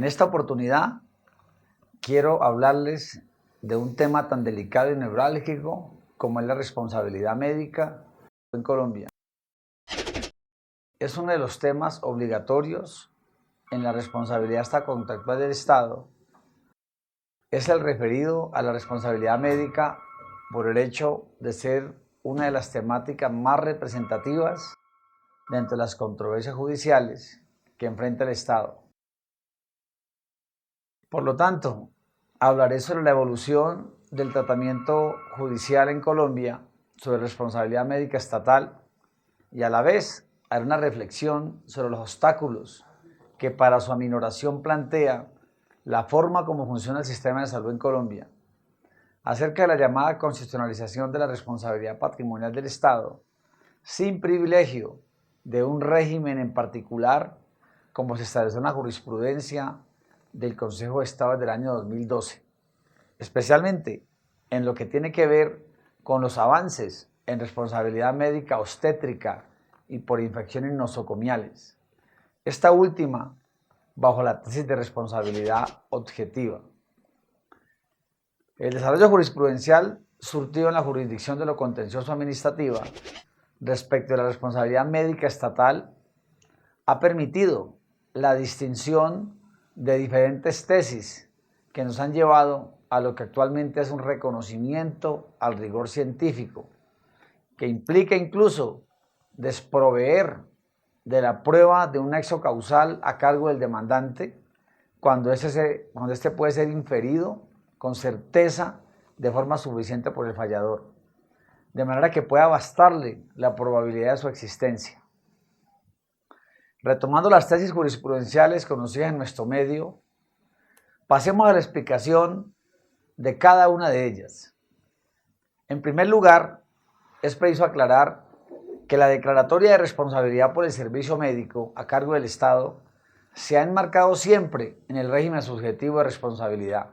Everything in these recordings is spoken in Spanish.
En esta oportunidad quiero hablarles de un tema tan delicado y neurálgico como es la responsabilidad médica en Colombia. Es uno de los temas obligatorios en la responsabilidad contractual del Estado. Es el referido a la responsabilidad médica por el hecho de ser una de las temáticas más representativas dentro de las controversias judiciales que enfrenta el Estado. Por lo tanto, hablaré sobre la evolución del tratamiento judicial en Colombia sobre responsabilidad médica estatal y a la vez haré una reflexión sobre los obstáculos que para su aminoración plantea la forma como funciona el sistema de salud en Colombia, acerca de la llamada constitucionalización de la responsabilidad patrimonial del Estado, sin privilegio de un régimen en particular, como se estableció en la jurisprudencia del Consejo de Estado del año 2012, especialmente en lo que tiene que ver con los avances en responsabilidad médica obstétrica y por infecciones nosocomiales. Esta última bajo la tesis de responsabilidad objetiva. El desarrollo jurisprudencial surtido en la jurisdicción de lo contencioso administrativa respecto de la responsabilidad médica estatal ha permitido la distinción de diferentes tesis que nos han llevado a lo que actualmente es un reconocimiento al rigor científico, que implica incluso desproveer de la prueba de un nexo causal a cargo del demandante cuando este puede ser inferido con certeza de forma suficiente por el fallador, de manera que pueda bastarle la probabilidad de su existencia. Retomando las tesis jurisprudenciales conocidas en nuestro medio, pasemos a la explicación de cada una de ellas. En primer lugar, es preciso aclarar que la declaratoria de responsabilidad por el servicio médico a cargo del Estado se ha enmarcado siempre en el régimen subjetivo de responsabilidad,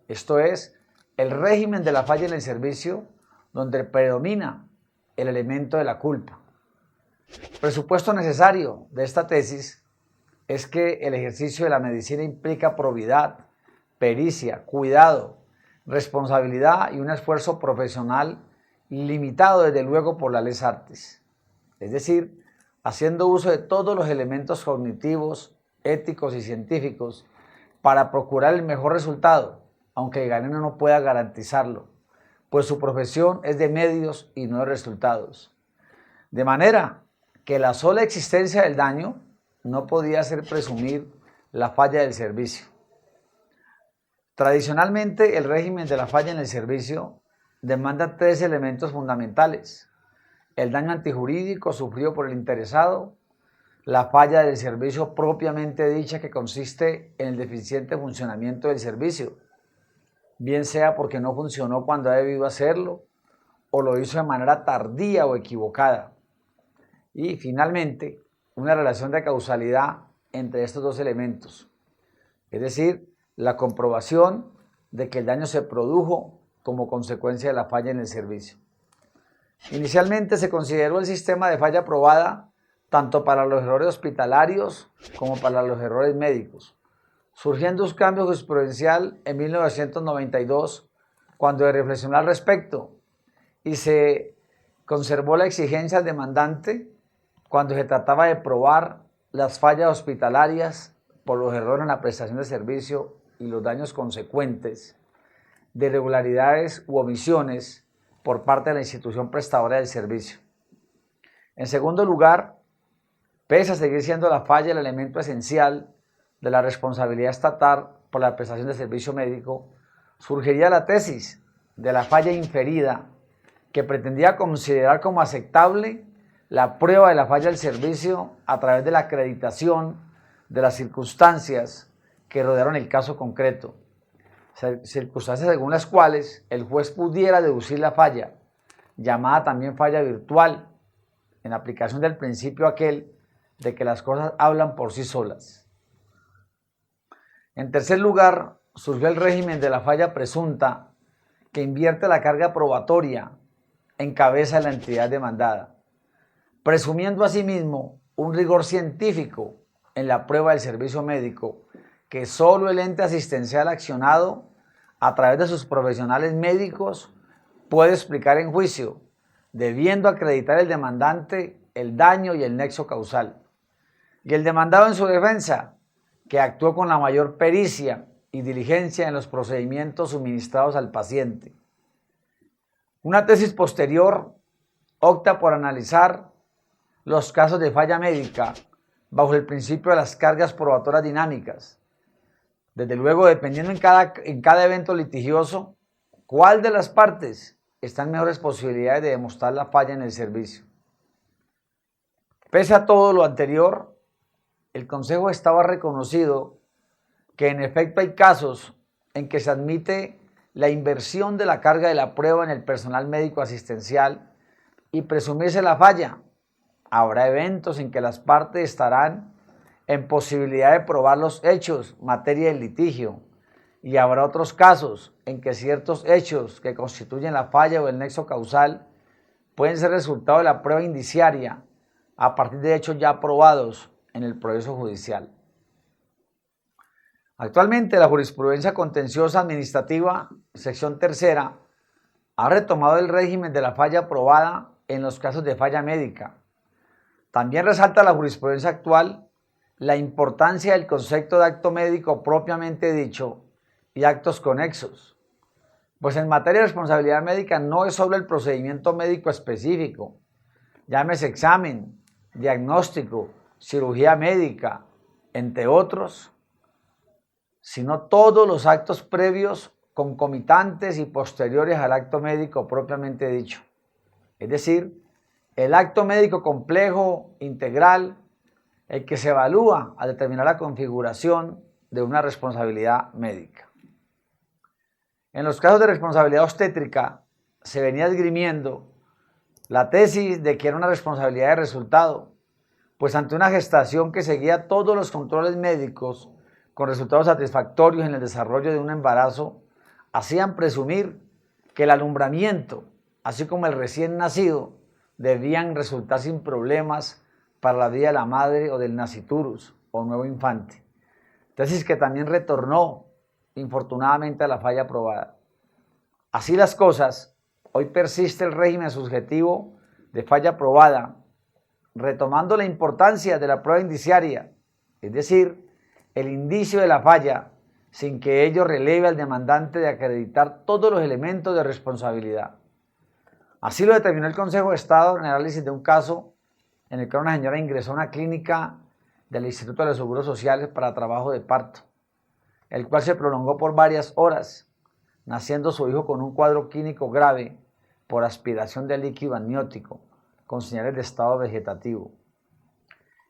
esto es, el régimen de la falla en el servicio donde predomina el elemento de la culpa. Presupuesto necesario de esta tesis es que el ejercicio de la medicina implica probidad, pericia, cuidado, responsabilidad y un esfuerzo profesional limitado desde luego por las leyes artes, es decir, haciendo uso de todos los elementos cognitivos, éticos y científicos para procurar el mejor resultado, aunque el ganeno no pueda garantizarlo, pues su profesión es de medios y no de resultados. De manera que la sola existencia del daño no podía hacer presumir la falla del servicio. Tradicionalmente, el régimen de la falla en el servicio demanda tres elementos fundamentales: el daño antijurídico sufrido por el interesado, la falla del servicio propiamente dicha, que consiste en el deficiente funcionamiento del servicio, bien sea porque no funcionó cuando ha debido hacerlo o lo hizo de manera tardía o equivocada, y finalmente una relación de causalidad entre estos dos elementos, es decir, la comprobación de que el daño se produjo como consecuencia de la falla en el servicio. Inicialmente se consideró el sistema de falla probada tanto para los errores hospitalarios como para los errores médicos, surgiendo un cambio jurisprudencial en 1992 cuando se reflexionó al respecto y se conservó la exigencia al demandante cuando se trataba de probar las fallas hospitalarias por los errores en la prestación de servicio y los daños consecuentes de irregularidades u omisiones por parte de la institución prestadora del servicio. En segundo lugar, pese a seguir siendo la falla el elemento esencial de la responsabilidad estatal por la prestación de servicio médico, surgiría la tesis de la falla inferida, que pretendía considerar como aceptable la prueba de la falla del servicio a través de la acreditación de las circunstancias que rodearon el caso concreto, circunstancias según las cuales el juez pudiera deducir la falla, llamada también falla virtual, en aplicación del principio aquel de que las cosas hablan por sí solas. En tercer lugar, surgió el régimen de la falla presunta, que invierte la carga probatoria en cabeza de la entidad demandada, presumiendo asimismo un rigor científico en la prueba del servicio médico que solo el ente asistencial accionado a través de sus profesionales médicos puede explicar en juicio, debiendo acreditar el demandante el daño y el nexo causal. Y el demandado en su defensa, que actuó con la mayor pericia y diligencia en los procedimientos suministrados al paciente. Una tesis posterior opta por analizar los casos de falla médica bajo el principio de las cargas probatorias dinámicas. Desde luego, dependiendo en cada evento litigioso, cuál de las partes está en mejores posibilidades de demostrar la falla en el servicio. Pese a todo lo anterior, el Consejo de Estado ha reconocido que en efecto hay casos en que se admite la inversión de la carga de la prueba en el personal médico asistencial y presumirse la falla. Habrá eventos en que las partes estarán en posibilidad de probar los hechos, materia del litigio, y habrá otros casos en que ciertos hechos que constituyen la falla o el nexo causal pueden ser resultado de la prueba indiciaria a partir de hechos ya probados en el proceso judicial. Actualmente la jurisprudencia contenciosa administrativa, sección tercera, ha retomado el régimen de la falla probada en los casos de falla médica. También resalta la jurisprudencia actual la importancia del concepto de acto médico propiamente dicho y actos conexos, pues en materia de responsabilidad médica no es solo el procedimiento médico específico, llámese examen, diagnóstico, cirugía médica, entre otros, sino todos los actos previos, concomitantes y posteriores al acto médico propiamente dicho. Es decir, el acto médico complejo, integral, el que se evalúa a determinar la configuración de una responsabilidad médica. En los casos de responsabilidad obstétrica se venía esgrimiendo la tesis de que era una responsabilidad de resultado, pues ante una gestación que seguía todos los controles médicos con resultados satisfactorios en el desarrollo de un embarazo, hacían presumir que el alumbramiento, así como el recién nacido, debían resultar sin problemas para la vida de la madre o del naciturus o nuevo infante. Tesis que también retornó infortunadamente a la falla probada. Así las cosas, hoy persiste el régimen subjetivo de falla probada, retomando la importancia de la prueba indiciaria, es decir, el indicio de la falla, sin que ello releve al demandante de acreditar todos los elementos de responsabilidad. Así lo determinó el Consejo de Estado en el análisis de un caso en el que una señora ingresó a una clínica del Instituto de los Seguros Sociales para trabajo de parto, el cual se prolongó por varias horas, naciendo su hijo con un cuadro clínico grave por aspiración de líquido amniótico, con señales de estado vegetativo.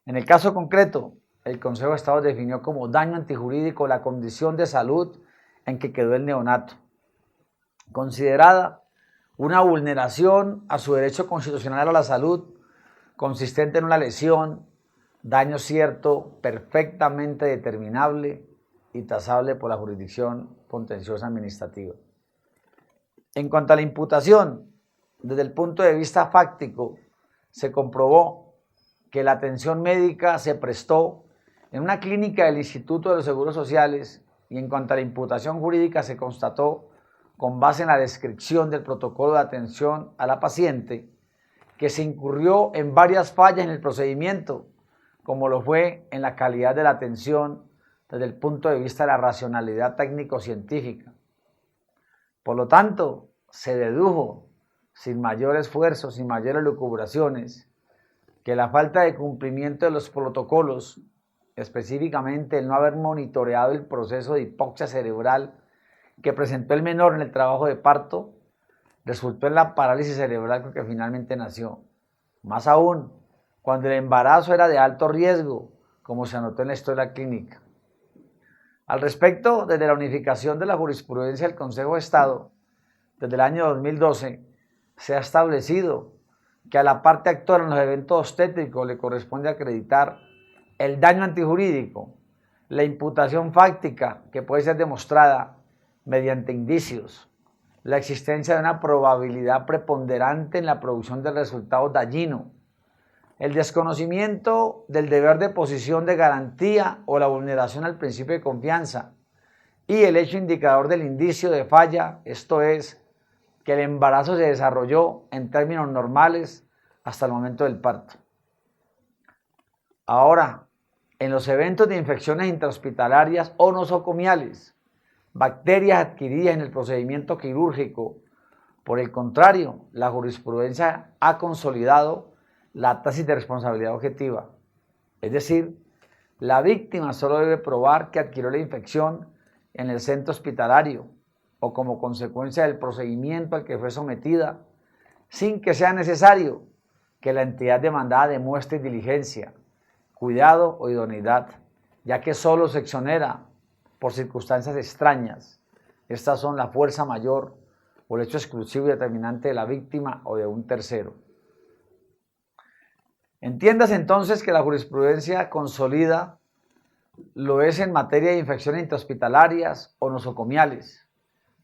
En el caso concreto, el Consejo de Estado definió como daño antijurídico la condición de salud en que quedó el neonato, considerada una vulneración a su derecho constitucional a la salud, consistente en una lesión, daño cierto, perfectamente determinable y tasable por la jurisdicción contenciosa administrativa. En cuanto a la imputación, desde el punto de vista fáctico, se comprobó que la atención médica se prestó en una clínica del Instituto de los Seguros Sociales y en cuanto a la imputación jurídica se constató, con base en la descripción del protocolo de atención a la paciente, que se incurrió en varias fallas en el procedimiento, como lo fue en la calidad de la atención desde el punto de vista de la racionalidad técnico-científica. Por lo tanto, se dedujo, sin mayor esfuerzo, sin mayores lucubraciones, que la falta de cumplimiento de los protocolos, específicamente el no haber monitoreado el proceso de hipoxia cerebral que presentó el menor en el trabajo de parto, resultó en la parálisis cerebral con que finalmente nació. Más aún, cuando el embarazo era de alto riesgo, como se anotó en la historia clínica. Al respecto, desde la unificación de la jurisprudencia del Consejo de Estado, desde el año 2012, se ha establecido que a la parte actora en los eventos obstétricos le corresponde acreditar el daño antijurídico, la imputación fáctica que puede ser demostrada mediante indicios, la existencia de una probabilidad preponderante en la producción del resultado dañino, el desconocimiento del deber de posición de garantía o la vulneración al principio de confianza y el hecho indicador del indicio de falla, esto es, que el embarazo se desarrolló en términos normales hasta el momento del parto. Ahora, en los eventos de infecciones intrahospitalarias o nosocomiales, bacterias adquiridas en el procedimiento quirúrgico, por el contrario, la jurisprudencia ha consolidado la tesis de responsabilidad objetiva. Es decir, la víctima solo debe probar que adquirió la infección en el centro hospitalario o como consecuencia del procedimiento al que fue sometida, sin que sea necesario que la entidad demandada demuestre diligencia, cuidado o idoneidad, ya que solo se exonera por circunstancias extrañas. Estas son la fuerza mayor o el hecho exclusivo y determinante de la víctima o de un tercero. Entiéndase entonces que la jurisprudencia consolida lo es en materia de infecciones intrahospitalarias o nosocomiales,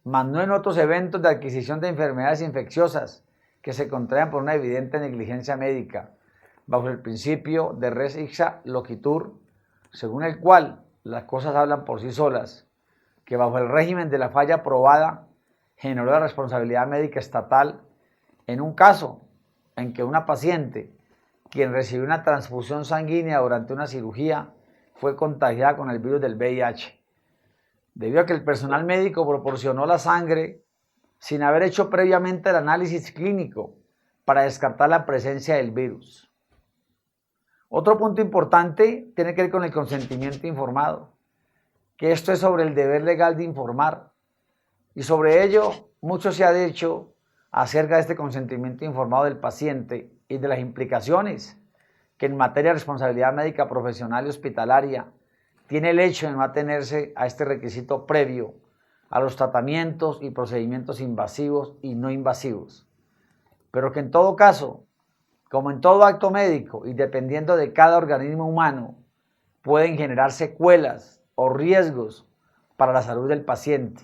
mas no en otros eventos de adquisición de enfermedades infecciosas que se contraen por una evidente negligencia médica, bajo el principio de res ipsa loquitur, según el cual las cosas hablan por sí solas, que bajo el régimen de la falla probada generó la responsabilidad médica estatal en un caso en que una paciente, quien recibió una transfusión sanguínea durante una cirugía, fue contagiada con el virus del VIH, debido a que el personal médico proporcionó la sangre sin haber hecho previamente el análisis clínico para descartar la presencia del virus. Otro punto importante tiene que ver con el consentimiento informado, que esto es sobre el deber legal de informar, y sobre ello mucho se ha dicho acerca de este consentimiento informado del paciente y de las implicaciones que en materia de responsabilidad médica profesional y hospitalaria tiene el hecho de no atenerse a este requisito previo a los tratamientos y procedimientos invasivos y no invasivos, pero que en todo caso, como en todo acto médico y dependiendo de cada organismo humano, pueden generar secuelas o riesgos para la salud del paciente,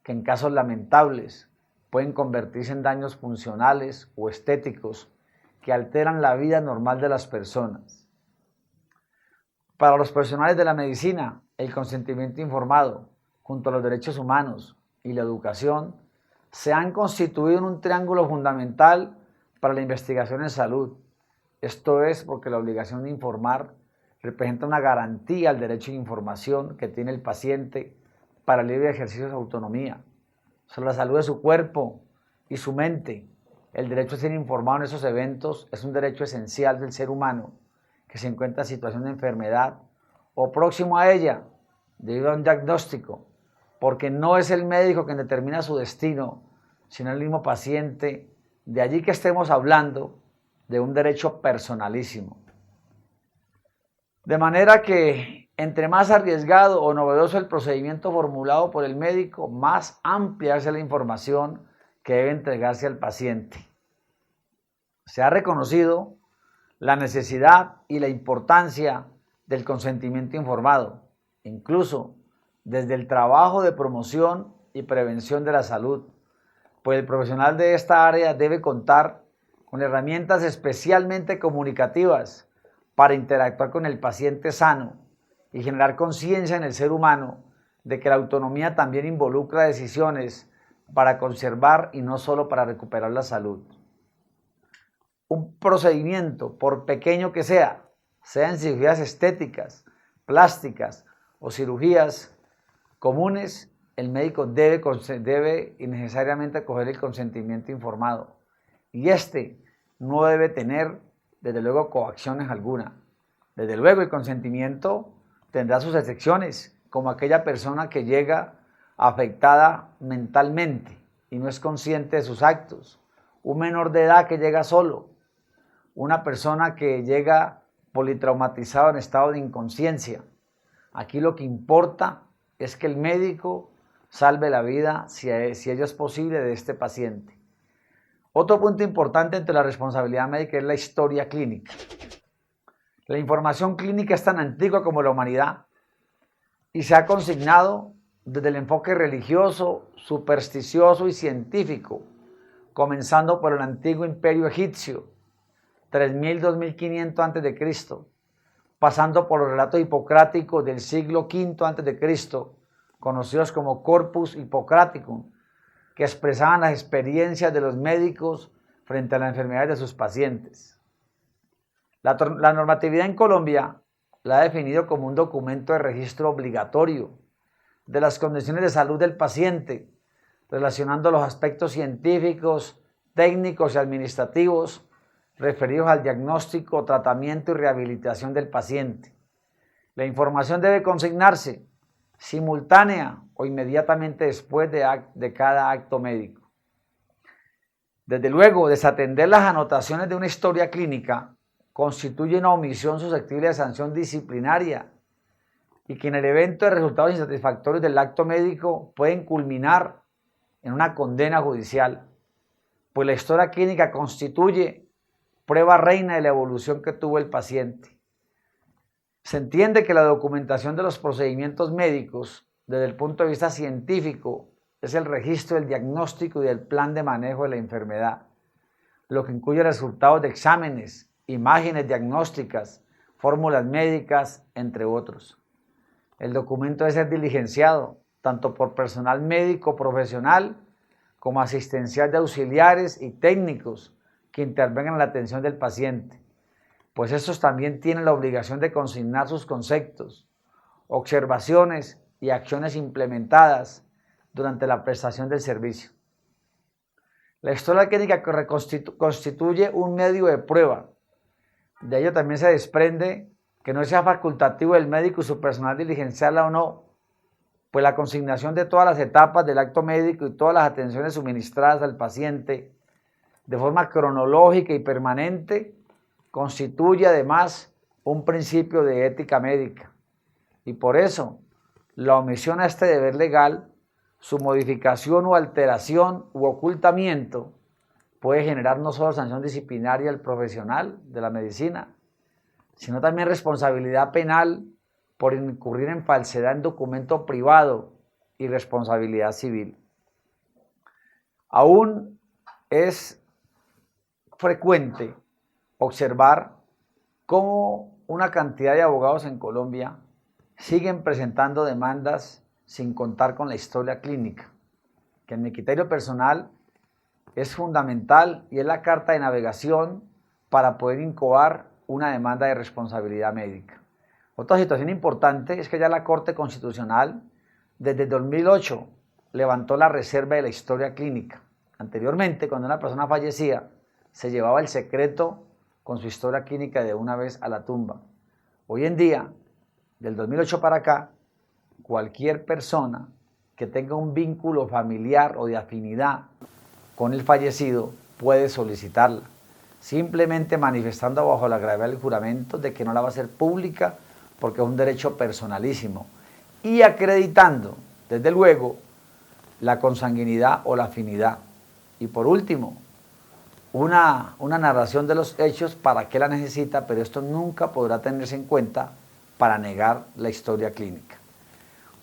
que en casos lamentables pueden convertirse en daños funcionales o estéticos que alteran la vida normal de las personas. Para los profesionales de la medicina, el consentimiento informado, junto a los derechos humanos y la educación, se han constituido en un triángulo fundamental para la investigación en salud. Esto es porque la obligación de informar representa una garantía al derecho de información que tiene el paciente para el libre ejercicio de su autonomía, sobre la salud de su cuerpo y su mente. El derecho a ser informado en esos eventos es un derecho esencial del ser humano que se encuentra en situación de enfermedad o próximo a ella debido a un diagnóstico, porque no es el médico quien determina su destino, sino el mismo paciente. De allí que estemos hablando de un derecho personalísimo. De manera que entre más arriesgado o novedoso el procedimiento formulado por el médico, más amplia es la información que debe entregarse al paciente. Se ha reconocido la necesidad y la importancia del consentimiento informado, incluso desde el trabajo de promoción y prevención de la salud, pues el profesional de esta área debe contar con herramientas especialmente comunicativas para interactuar con el paciente sano y generar conciencia en el ser humano de que la autonomía también involucra decisiones para conservar y no solo para recuperar la salud. Un procedimiento, por pequeño que sea, sean cirugías estéticas, plásticas o cirugías comunes, el médico debe y necesariamente coger el consentimiento informado. Y este no debe tener, desde luego, coacciones alguna. Desde luego, el consentimiento tendrá sus excepciones, como aquella persona que llega afectada mentalmente y no es consciente de sus actos, un menor de edad que llega solo, una persona que llega politraumatizado en estado de inconsciencia. Aquí lo que importa es que el médico salve la vida, si ello es posible, de este paciente. Otro punto importante entre la responsabilidad médica es la historia clínica. La información clínica es tan antigua como la humanidad y se ha consignado desde el enfoque religioso, supersticioso y científico, comenzando por el antiguo imperio egipcio, 3000, 2500 a.C., pasando por los relatos hipocráticos del siglo V a.C., conocidos como Corpus Hippocraticum, que expresaban las experiencias de los médicos frente a las enfermedades de sus pacientes. La normatividad en Colombia la ha definido como un documento de registro obligatorio de las condiciones de salud del paciente, relacionando los aspectos científicos, técnicos y administrativos referidos al diagnóstico, tratamiento y rehabilitación del paciente. La información debe consignarse simultánea o inmediatamente después de cada acto médico. Desde luego, desatender las anotaciones de una historia clínica constituye una omisión susceptible de sanción disciplinaria y que en el evento de resultados insatisfactorios del acto médico pueden culminar en una condena judicial, pues la historia clínica constituye prueba reina de la evolución que tuvo el paciente. Se entiende que la documentación de los procedimientos médicos desde el punto de vista científico es el registro del diagnóstico y del plan de manejo de la enfermedad, lo que incluye resultados de exámenes, imágenes diagnósticas, fórmulas médicas, entre otros. El documento debe ser diligenciado tanto por personal médico profesional como asistencial de auxiliares y técnicos que intervengan en la atención del paciente, pues estos también tienen la obligación de consignar sus conceptos, observaciones y acciones implementadas durante la prestación del servicio. La historia clínica constituye un medio de prueba. De ello también se desprende que no sea facultativo del médico y su personal diligenciarla o no, pues la consignación de todas las etapas del acto médico y todas las atenciones suministradas al paciente de forma cronológica y permanente constituye además un principio de ética médica. Y por eso, la omisión a este deber legal, su modificación o alteración u ocultamiento puede generar no solo sanción disciplinaria al profesional de la medicina, sino también responsabilidad penal por incurrir en falsedad en documento privado y responsabilidad civil. Aún es frecuente observar cómo una cantidad de abogados en Colombia siguen presentando demandas sin contar con la historia clínica, que en mi criterio personal es fundamental y es la carta de navegación para poder incoar una demanda de responsabilidad médica. Otra situación importante es que ya la Corte Constitucional desde 2008 levantó la reserva de la historia clínica. Anteriormente, cuando una persona fallecía, se llevaba el secreto con su historia clínica de una vez a la tumba. Hoy en día, del 2008 para acá, cualquier persona que tenga un vínculo familiar o de afinidad con el fallecido puede solicitarla, simplemente manifestando bajo la gravedad del juramento de que no la va a hacer pública porque es un derecho personalísimo y acreditando, desde luego, la consanguinidad o la afinidad. Y por último, una narración de los hechos para qué la necesita, pero esto nunca podrá tenerse en cuenta para negar la historia clínica.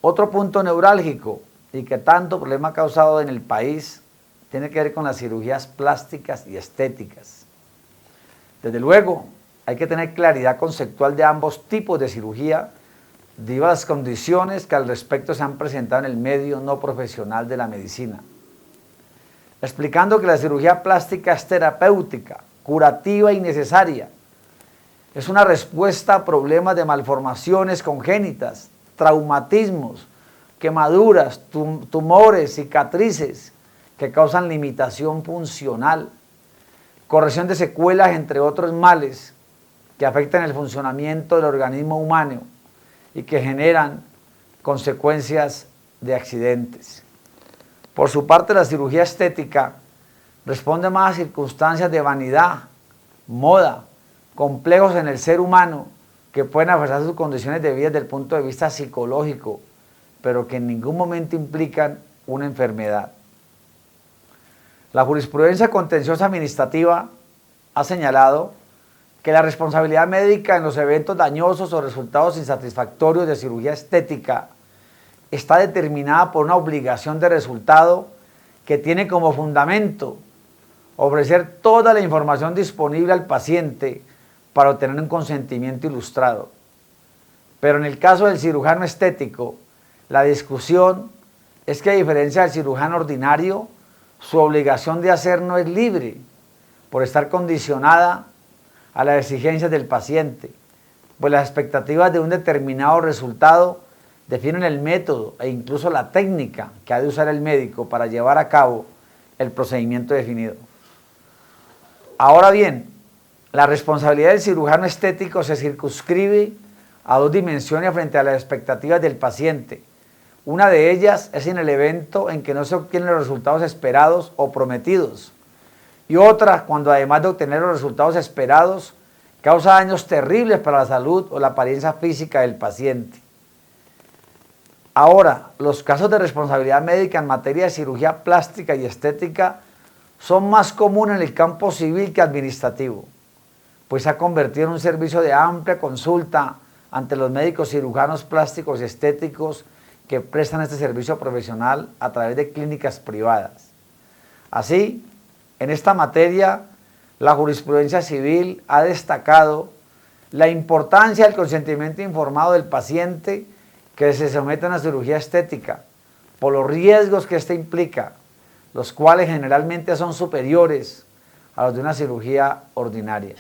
Otro punto neurálgico y que tanto problema ha causado en el país tiene que ver con las cirugías plásticas y estéticas. Desde luego, hay que tener claridad conceptual de ambos tipos de cirugía, debido a las condiciones que al respecto se han presentado en el medio no profesional de la medicina. Explicando que la cirugía plástica es terapéutica, curativa y necesaria. Es una respuesta a problemas de malformaciones congénitas, traumatismos, quemaduras, tumores, cicatrices que causan limitación funcional, corrección de secuelas, entre otros males que afectan el funcionamiento del organismo humano y que generan consecuencias de accidentes. Por su parte, la cirugía estética responde más a circunstancias de vanidad, moda, complejos en el ser humano que pueden afectar sus condiciones de vida desde el punto de vista psicológico, pero que en ningún momento implican una enfermedad. La jurisprudencia contenciosa administrativa ha señalado que la responsabilidad médica en los eventos dañosos o resultados insatisfactorios de cirugía estética está determinada por una obligación de resultado que tiene como fundamento ofrecer toda la información disponible al paciente para obtener un consentimiento ilustrado. Pero en el caso del cirujano estético, la discusión es que a diferencia del cirujano ordinario, su obligación de hacer no es libre, por estar condicionada a las exigencias del paciente, pues las expectativas de un determinado resultado definen el método e incluso la técnica que ha de usar el médico para llevar a cabo el procedimiento definido. Ahora bien, la responsabilidad del cirujano estético se circunscribe a dos dimensiones frente a las expectativas del paciente. Una de ellas es en el evento en que no se obtienen los resultados esperados o prometidos, y otra cuando además de obtener los resultados esperados, causa daños terribles para la salud o la apariencia física del paciente. Ahora, los casos de responsabilidad médica en materia de cirugía plástica y estética son más comunes en el campo civil que administrativo, pues se ha convertido en un servicio de amplia consulta ante los médicos cirujanos plásticos y estéticos que prestan este servicio profesional a través de clínicas privadas. Así, en esta materia, la jurisprudencia civil ha destacado la importancia del consentimiento informado del paciente que se somete a una cirugía estética, por los riesgos que ésta implica, los cuales generalmente son superiores a los de una cirugía ordinaria.